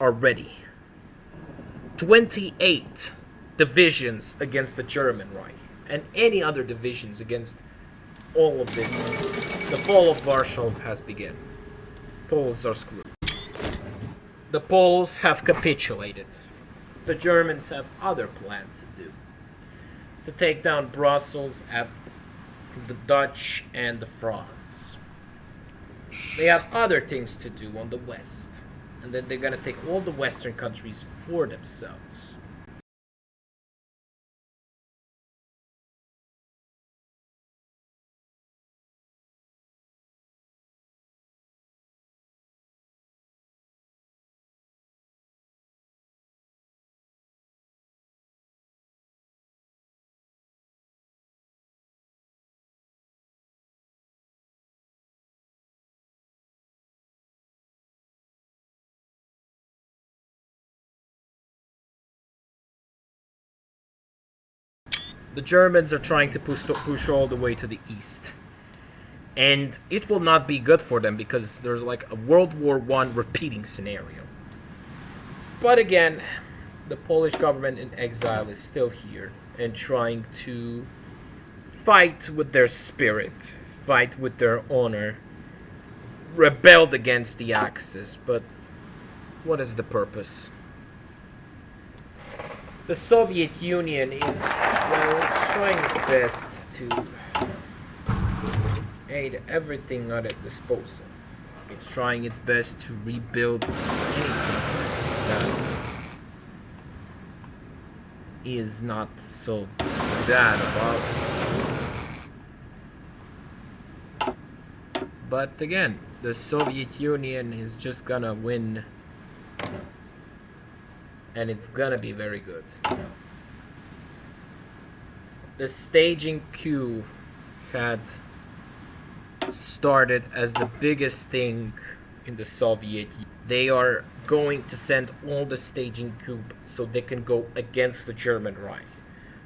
are ready. 28 divisions against the German Reich, and any other divisions against all of this. The fall of Warsaw has begun. Poles are screwed. The Poles have capitulated. The Germans have other plans to do. To take down Brussels, at the Dutch, and the France. They have other things to do on the west. And then they're gonna take all the western countries for themselves. The Germans are trying to push all the way to the east. And it will not be good for them because there's like a World War I repeating scenario. But again, the Polish government in exile is still here and trying to fight with their spirit, fight with their honor, rebelled against the Axis, but what is the purpose? The Soviet Union is, well, it's trying its best to aid everything at its disposal. It's trying its best to rebuild anything that is not so bad about it. But again, the Soviet Union is just gonna win, and it's gonna be very good. The staging coup had started as the biggest thing in the Soviet Union. They are going to send all the staging coup so they can go against the German Reich.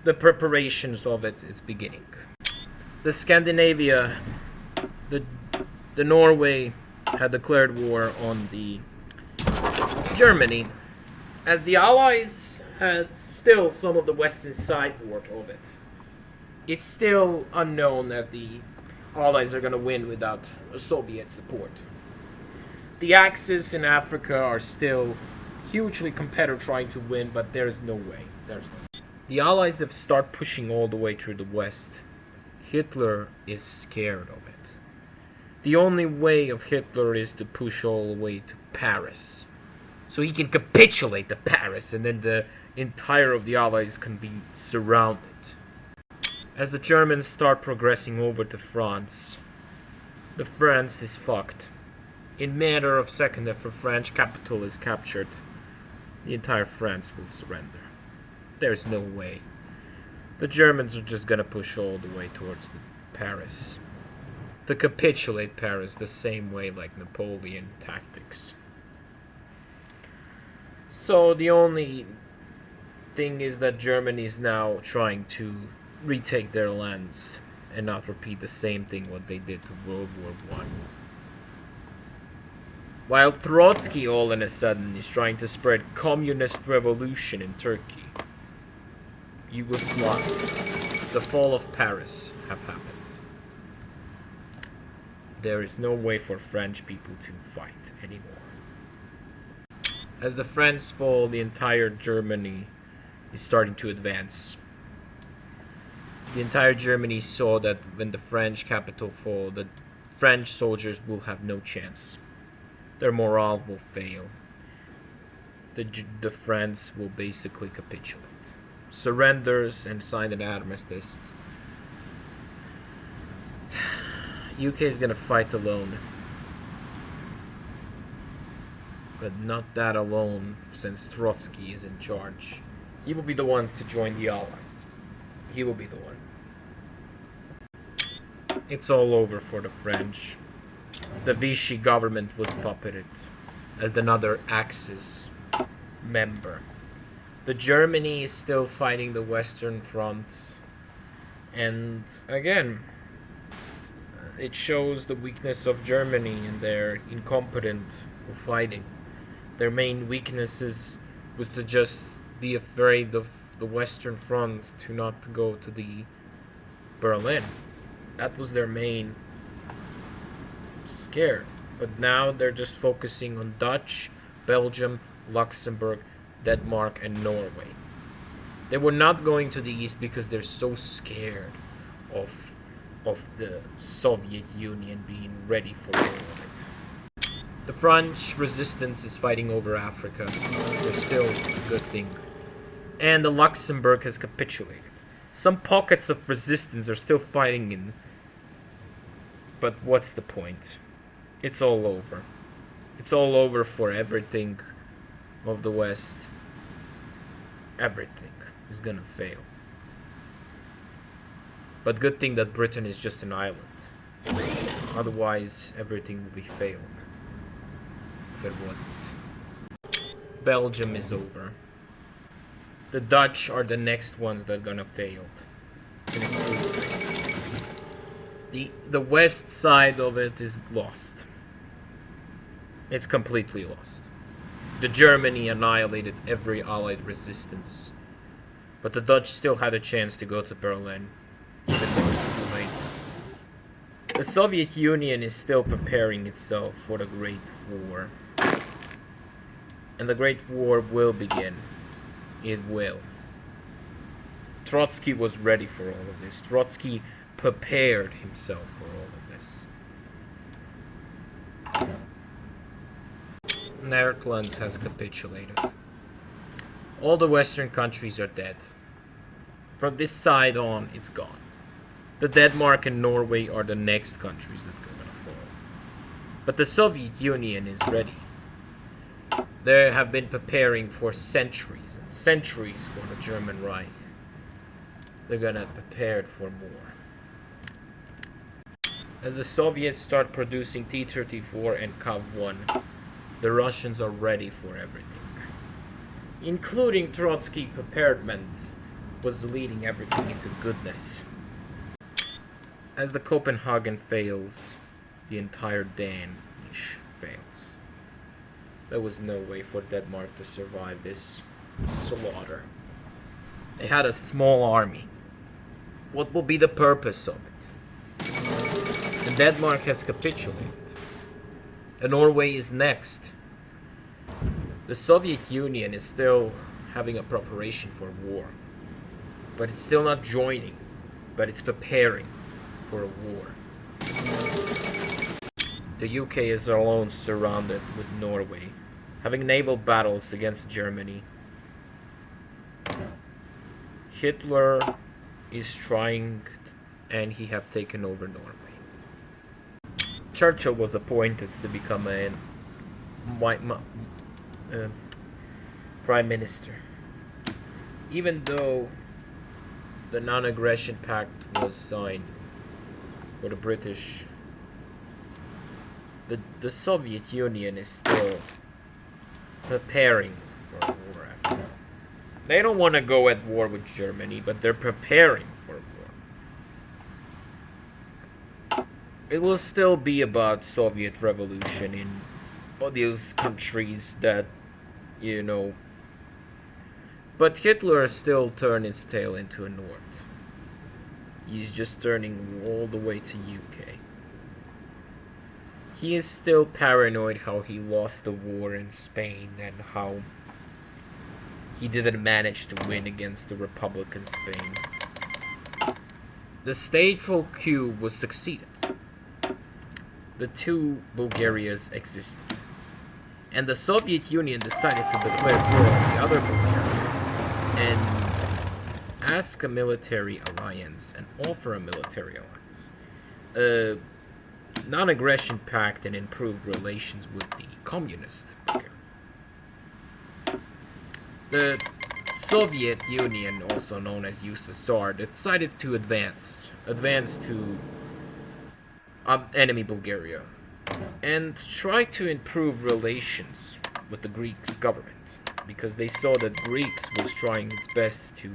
The preparations of it is beginning. The Scandinavia, the Norway had declared war on the Germany, as the Allies had still some of the western sideboard of it. It's still unknown that the Allies are going to win without Soviet support. The Axis in Africa are still hugely competitive trying to win, but there's no way. The Allies have started pushing all the way through the west. Hitler is scared of it. The only way of Hitler is to push all the way to Paris, so he can capitulate to Paris, and then the entire of the Allies can be surrounded. As the Germans start progressing over to France, the France is fucked. In matter of second, if a French capital is captured, the entire France will surrender. There's no way. The Germans are just gonna push all the way towards Paris. To capitulate Paris the same way like Napoleon tactics. So the only thing is that Germany is now trying to retake their lands and not repeat the same thing what they did to World War I. While Trotsky all of a sudden is trying to spread communist revolution in Turkey, Yugoslavia, the fall of Paris have happened. There is no way for French people to fight anymore. As the French fall, the entire Germany is starting to advance. The entire Germany saw that when the French capital fall, the French soldiers will have no chance. Their morale will fail. The France will basically capitulate. Surrenders and sign an armistice. UK is gonna fight alone. But not that alone, since Trotsky is in charge. He will be the one to join the Allies. He will be the one. It's all over for the French. The Vichy government was puppeted as another Axis member. The Germany is still fighting the Western Front. And again, it shows the weakness of Germany and their incompetence of fighting. Their main weaknesses was to just be afraid of the Western Front, to not go to the Berlin. That was their main scare. But now they're just focusing on Dutch, Belgium, Luxembourg, Denmark, and Norway. They were not going to the east because they're so scared of the Soviet Union being ready for all of it. The French resistance is fighting over Africa. They're still a good thing. And the Luxembourg has capitulated. Some pockets of resistance are still fighting in. But what's the point? It's all over. It's all over for everything of the West. Everything is gonna fail. But good thing that Britain is just an island. Otherwise, everything would be failed. If it wasn't. Belgium is over. The Dutch are the next ones that are gonna fail. The west side of it is lost. It's completely lost. The Germany annihilated every Allied resistance. But the Dutch still had a chance to go to Berlin, even though it's too late. The Soviet Union is still preparing itself for the Great War. And the Great War will begin. It will. Trotsky was ready for all of this. Trotsky prepared himself for all of this. Netherlands has capitulated. All the Western countries are dead. From this side on, it's gone. The Denmark and Norway are the next countries that are gonna fall. But the Soviet Union is ready. They have been preparing for centuries and centuries for the German Reich. They're gonna prepare for more. As the Soviets start producing T-34 and KAV-1, the Russians are ready for everything. Including Trotsky preparedment was leading everything into goodness. As the Copenhagen fails, the entire Danish fails. There was no way for Denmark to survive this slaughter. They had a small army. What will be the purpose of it? And Denmark has capitulated. And Norway is next. The Soviet Union is still having a preparation for war. But it's still not joining. But it's preparing for a war. The UK is alone surrounded with Norway, having naval battles against Germany. Hitler is trying, and he have taken over Norway. Churchill was appointed to become a prime minister. Even though the non-aggression pact was signed for the British, the Soviet Union is still preparing for a war after that. They don't want to go at war with Germany, but they're preparing for war. It will still be about Soviet revolution in all those countries that, but Hitler still turned his tail into a North. He's just turning all the way to UK. He is still paranoid how he lost the war in Spain and how he didn't manage to win against the Republic in Spain. The stateful coup was succeeded. The two Bulgarias existed. And the Soviet Union decided to declare war on the other Bulgaria and ask a military alliance and offer a military alliance. A non-aggression pact and improved relations with the communist Bulgaria. The Soviet Union, also known as USSR, decided to advance to enemy Bulgaria and try to improve relations with the Greek government, because they saw that Greeks was trying its best to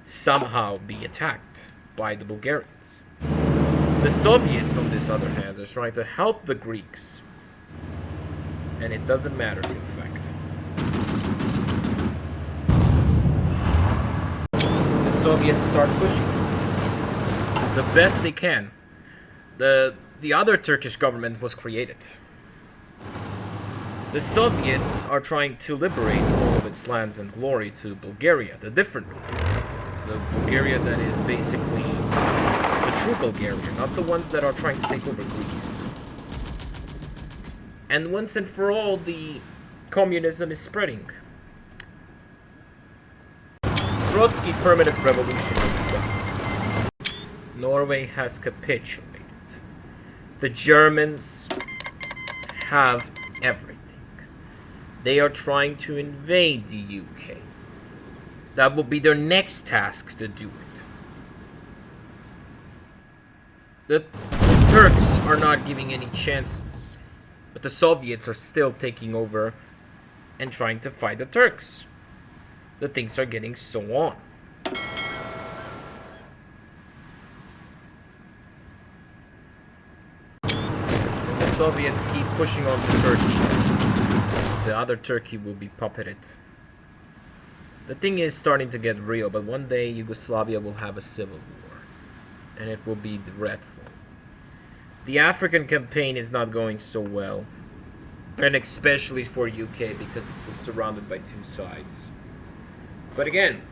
somehow be attacked by the Bulgarians. The Soviets, on this other hand, are trying to help the Greeks, and it doesn't matter to the fact. Soviets start pushing the best they can. The other Turkish government was created. The Soviets are trying to liberate all of its lands and glory to Bulgaria, the different Bulgaria. The Bulgaria that is basically the true Bulgaria, not the ones that are trying to take over Greece. And once and for all, the communism is spreading. Trotsky permanent revolution. Norway has capitulated. The Germans have everything. They are trying to invade the UK. That will be their next task to do it. The Turks are not giving any chances, but the Soviets are still taking over and trying to fight the Turks. The things are getting so on. The Soviets keep pushing on to Turkey. The other Turkey will be puppeted. The thing is starting to get real, but one day Yugoslavia will have a civil war, and it will be dreadful. The African campaign is not going so well, and especially for UK because it was surrounded by two sides. But again,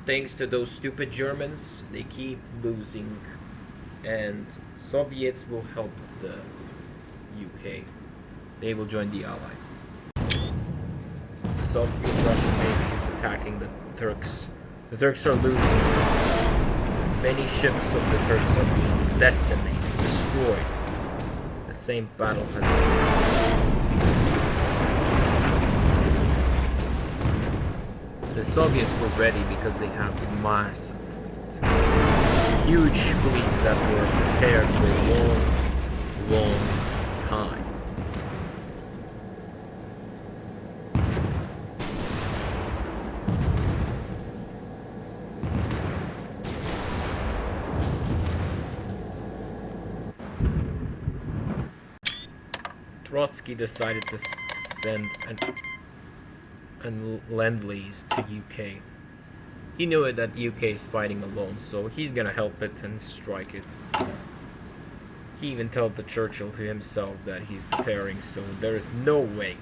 thanks to those stupid Germans, they keep losing, and Soviets will help the UK. They will join the Allies. Soviet-Russian Navy is attacking the Turks. The Turks are losing. Many ships of the Turks are being decimated, destroyed. The same battle has been. The Soviets were ready because they have massive fleet. Huge fleets that were prepared for a long, long time. Trotsky decided to send an lend-lease to UK. He knew that UK is fighting alone, so he's gonna help it and strike it. He even told the Churchill to himself that he's preparing, so there is no way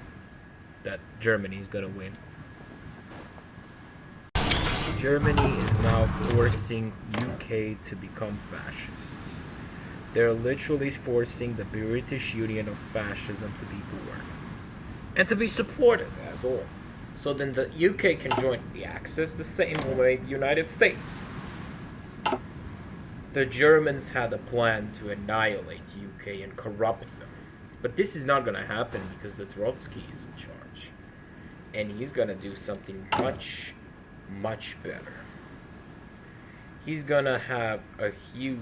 that Germany is gonna win. Germany is now forcing UK to become fascists. They're literally forcing the British Union of Fascism to be born. And to be supported as all. So then the UK can join the Axis the same way the United States. The Germans had a plan to annihilate UK and corrupt them. But this is not gonna happen because the Trotsky is in charge. And he's gonna do something much, much better. He's gonna have a huge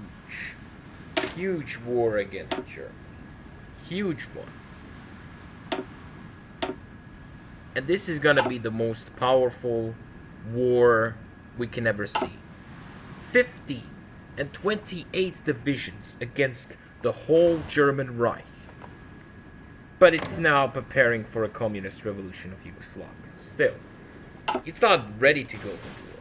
war against Germany. Huge one. And this is gonna be the most powerful war we can ever see. 50 and 28 divisions against the whole German Reich. But it's now preparing for a communist revolution of Yugoslavia. Still, it's not ready to go to war.